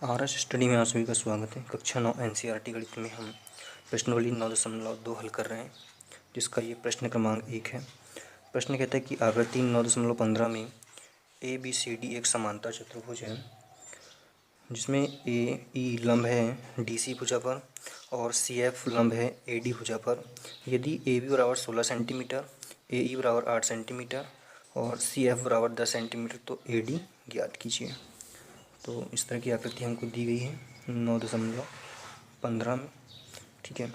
RS study में आप सभी का स्वागत है। कक्षा 9 एनसीईआरटी गणित में हम प्रश्नावली 9.2 हल कर रहे हैं, जिसका ये प्रश्न क्रमांक 1 है। प्रश्न कहता है कि आकृति 9.15 में ए बी सी डी एक समांतर चतुर्भुज है, जिसमें ए ई लंब है डी सी भुजा पर और सी एफ लंब है ए डी भुजा पर। यदि ए बी बराबर 16 सेंटीमीटर, ए ई बराबर 8 सेंटीमीटर और सी एफ बराबर 10 सेंटीमीटर, तो ए डी ज्ञात कीजिए। तो इस तरह की आकृति हमको दी गई है 9.15 में, ठीक है,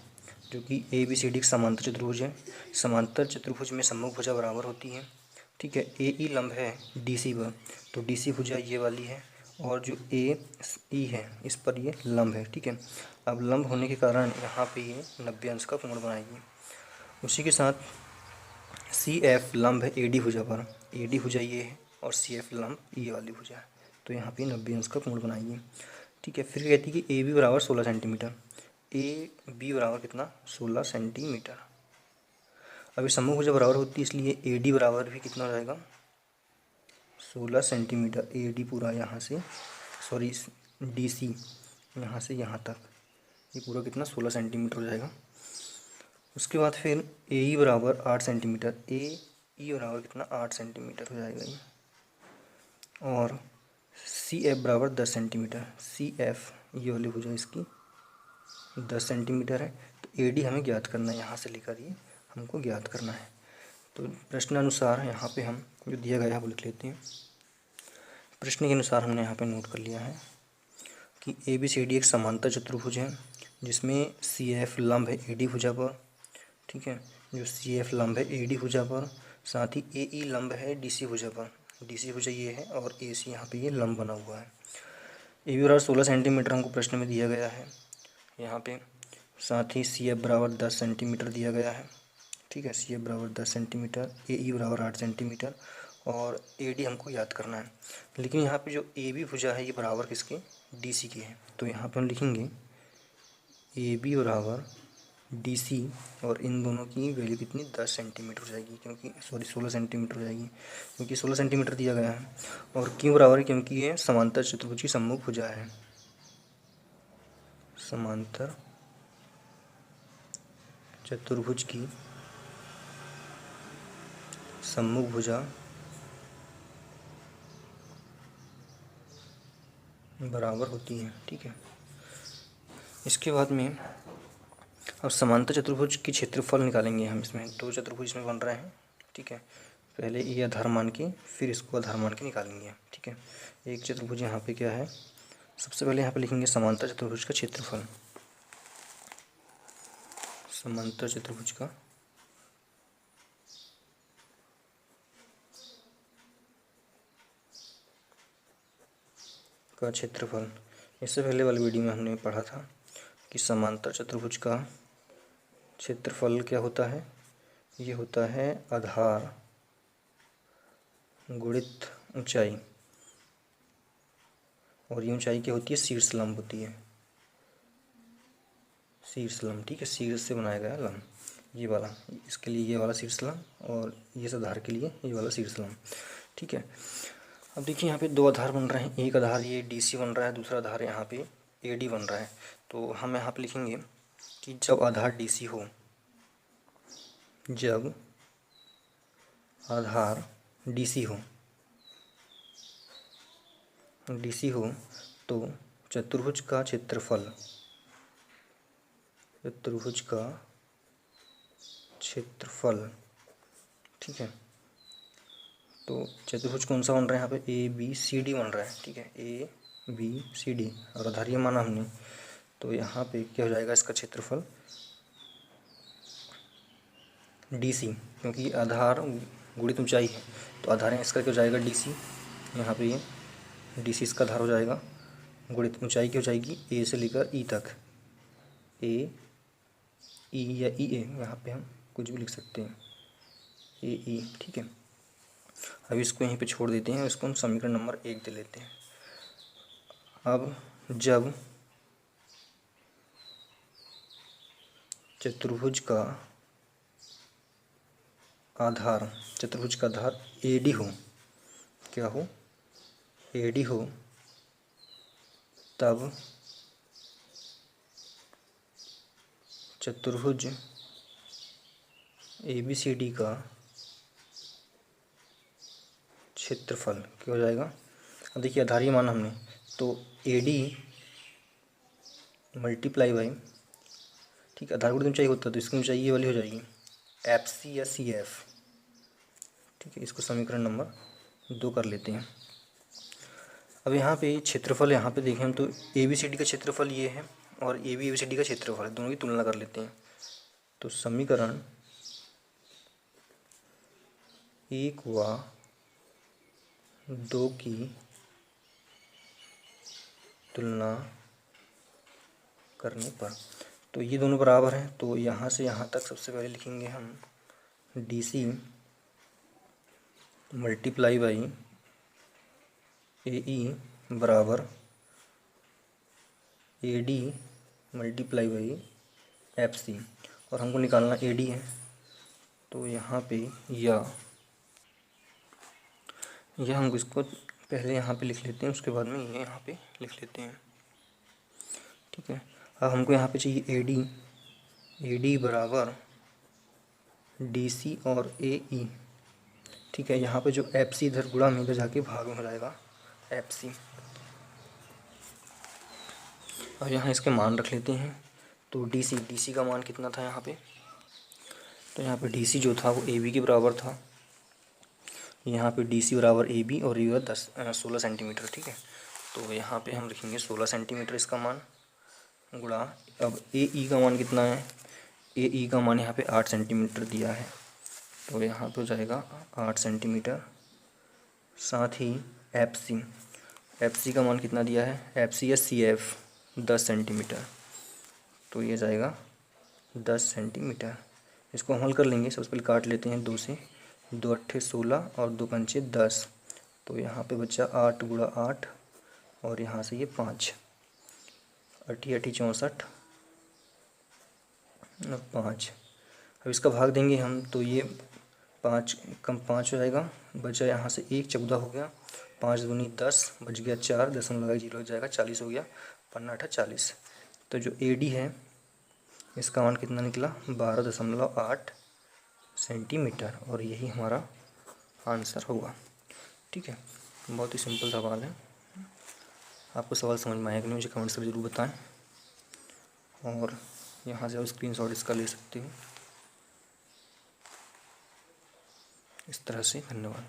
जो कि ए बी सी डी एक समांतर चतुर्भुज है। समांतर चतुर्भुज में सम्मुख भुजा बराबर होती है, ठीक है। ए ई लंब है डी सी पर, तो डी सी भुजा ये वाली है और जो ए ई है इस पर ये लंब है, ठीक है। अब लंब होने के कारण यहाँ पे ये 90 अंश का कोण बनाएगी। उसी के साथ सी एफ लंब है ए डी भुजा पर, ए डी भुजा ये है और सी एफ लंब ये वाली भुजा है, तो यहाँ पे 90 अंश का कोण बनाइए, ठीक है। फिर कहती है कि ए बी बराबर 16 सेंटीमीटर, ए बी बराबर कितना 16 सेंटीमीटर। अभी सम्मुख भुजा बराबर होती है, इसलिए ए डी बराबर भी कितना हो जाएगा 16 सेंटीमीटर। ए डी पूरा यहाँ से सॉरी डी सी यहाँ से यहाँ तक ये पूरा कितना 16 सेंटीमीटर हो जाएगा। उसके बाद फिर ए ई बराबर 8 सेंटीमीटर, ए ई बराबर कितना 8 सेंटीमीटर हो जाएगा ये। और सी एफ बराबर 10 सेंटीमीटर, सी एफ ये वाली भुजा इसकी 10 सेंटीमीटर है। तो ए डी हमें ज्ञात करना है, यहाँ से लेकर ये हमको ज्ञात करना है। तो प्रश्नानुसार यहाँ पे हम जो दिया गया है वो लिख लेते हैं। प्रश्न के अनुसार हमने यहाँ पे नोट कर लिया है कि ए बी सी डी एक समांतर चतुर्भुज है, जिसमें सी एफ लंब है ए डी भुजा पर, ठीक है। जो सी एफ लंब है ए डी भुजा पर, साथ ही ए ई लंब है डी सी भुजा पर, डी सी भुजा ये है और ए सी यहाँ पे ये लंब बना हुआ है। ए बी बराबर 16 सेंटीमीटर हमको प्रश्न में दिया गया है यहाँ पे, साथ ही सी एफ बराबर 10 सेंटीमीटर दिया गया है, ठीक है। सी एफ बराबर 10 सेंटीमीटर, ए ई बराबर 8 सेंटीमीटर और ए डी हमको याद करना है। लेकिन यहाँ पे जो ए बी भुजा है ये बराबर किसके डी सी की है, तो यहाँ पे हम लिखेंगे ए बी बराबर डी सी और इन दोनों की वैल्यू कितनी 10 सेंटीमीटर हो जाएगी, क्योंकि 16 सेंटीमीटर हो जाएगी, क्योंकि 16 सेंटीमीटर दिया गया है। और क्यों बराबर है, क्योंकि ये समांतर चतुर्भुज की सम्मुख भुजा है। समांतर चतुर्भुज की सम्मुख भुजा बराबर होती है, ठीक है। इसके बाद में अब समांतर चतुर्भुज की क्षेत्रफल निकालेंगे हम। इसमें दो चतुर्भुज इसमें बन रहे हैं, ठीक है। पहले ये आधार मान के फिर इसको आधार मान के निकालेंगे, ठीक है। एक चतुर्भुज यहाँ पे क्या है, सबसे पहले यहाँ पे लिखेंगे समांतर चतुर्भुज का क्षेत्रफल। समांतर चतुर्भुज का क्षेत्रफल। इससे पहले वाली वीडियो में हमने पढ़ा था कि समांतर चतुर्भुज का क्षेत्रफल क्या होता है, ये होता है आधार गुणित ऊंचाई, और ये ऊंचाई क्या होती है शीर्ष लंब होती है, शीर्ष लंब, ठीक है। शीर्ष से बनाया गया लंब ये वाला, इसके लिए ये वाला शीर्ष लंब और ये आधार के लिए ये वाला शीर्ष लंब, ठीक है। अब देखिए यहाँ पे दो आधार बन रहे हैं, एक आधार ये डी सी बन रहा है, दूसरा आधार यहाँ पे ए डी बन रहा है। तो हम यहाँ पे लिखेंगे कि जब आधार डी सी हो, जब आधार डी सी हो तो चतुर्भुज का क्षेत्रफल, चतुर्भुज का क्षेत्रफल, ठीक है। तो चतुर्भुज कौन सा बन रहा है यहाँ पे ए बी सी डी बन रहा है, ठीक है। ए बी सी डी और आधार ये माना हमने, तो यहाँ पे क्या हो जाएगा इसका क्षेत्रफल डी सी, क्योंकि आधार गुणित ऊंचाई है तो आधार है इसका क्या हो जाएगा डी सी। यहाँ पे ये डी सी इसका आधार हो जाएगा, गुणित ऊंचाई की हो जाएगी ए से लेकर ई तक, ए ई या ई ए, यहाँ पे हम कुछ भी लिख सकते हैं ए ई, ठीक है। अब इसको यहीं पे छोड़ देते हैं, इसको हम समीकरण नंबर 1 दे लेते हैं। अब जब चतुर्भुज का आधार ए डी हो, क्या हो ए डी हो, तब चतुर्भुज ABCD का क्षेत्रफल क्या हो जाएगा। अब देखिए आधारीय मान हमने तो AD मल्टीप्लाई बाई, ठीक है, आधार की ऊंचाई होता है तो इसकी ऊंचाई ये वाली हो जाएगी FC या CF, ठीक है। इसको समीकरण नंबर 2 कर लेते हैं। अब यहाँ पे क्षेत्रफल, यहाँ पे देखें हम तो ABCD का क्षेत्रफल ये है और AB ABCD का क्षेत्रफल है, दोनों की तुलना कर लेते हैं। तो समीकरण 1 व 2 की तुलना करने पर तो ये दोनों बराबर हैं, तो यहाँ से यहाँ तक सबसे पहले लिखेंगे हम DC मल्टीप्लाई बाई AE बराबर AD मल्टीप्लाई बाई FC, और हमको निकालना AD है। तो यहाँ पे यह हम इसको पहले यहाँ पे लिख लेते हैं, उसके बाद में ये यहाँ पे लिख लेते हैं, ठीक है। अब हमको यहाँ पे चाहिए AD बराबर DC और AE, ठीक है। यहाँ पे जो FC इधर गुणा में इधर जाके भाग में हो जाएगा FC। अब यहाँ इसके मान रख लेते हैं। तो DC का मान कितना था यहाँ पे, तो यहाँ पे DC जो था वो AB के बराबर था। यहाँ पे DC बराबर AB और ये 16 सेंटीमीटर, ठीक है। तो यहाँ पे हम लिखेंगे 16 सेंटीमीटर इसका मान गुणा, अब AE का मान कितना है, AE का मान यहाँ पे 8 सेंटीमीटर दिया है, तो यहाँ पे हो जाएगा 8 सेंटीमीटर। साथ ही FC का मान कितना दिया है, FC या CF 10 सेंटीमीटर, तो ये जाएगा 10 सेंटीमीटर। इसको हम हल कर लेंगे। सबसे पहले काट लेते हैं 2 से, 2 अट्ठे 16 और 2 पंचे 10, तो यहाँ पे बचा 8 गुणा 8 और यहाँ से ये 5, 8 8 64 और 5। अब इसका भाग देंगे हम तो ये 5 कम 5 हो जाएगा, बचा यहाँ से 1 14 हो गया, 5 दूनी 10 बच गया 4, 10 लगा 0 हो जाएगा 40 हो गया, 5 8 40। तो जो AD है इसका मान कितना निकला 12.8 सेंटीमीटर, और यही हमारा आंसर होगा, ठीक है। बहुत ही सिंपल सवाल है। आपको सवाल समझ में आया कि नहीं मुझे कमेंट्स में ज़रूर बताएं, और यहाँ से आप स्क्रीनशॉट इसका ले सकते हो इस तरह से। धन्यवाद।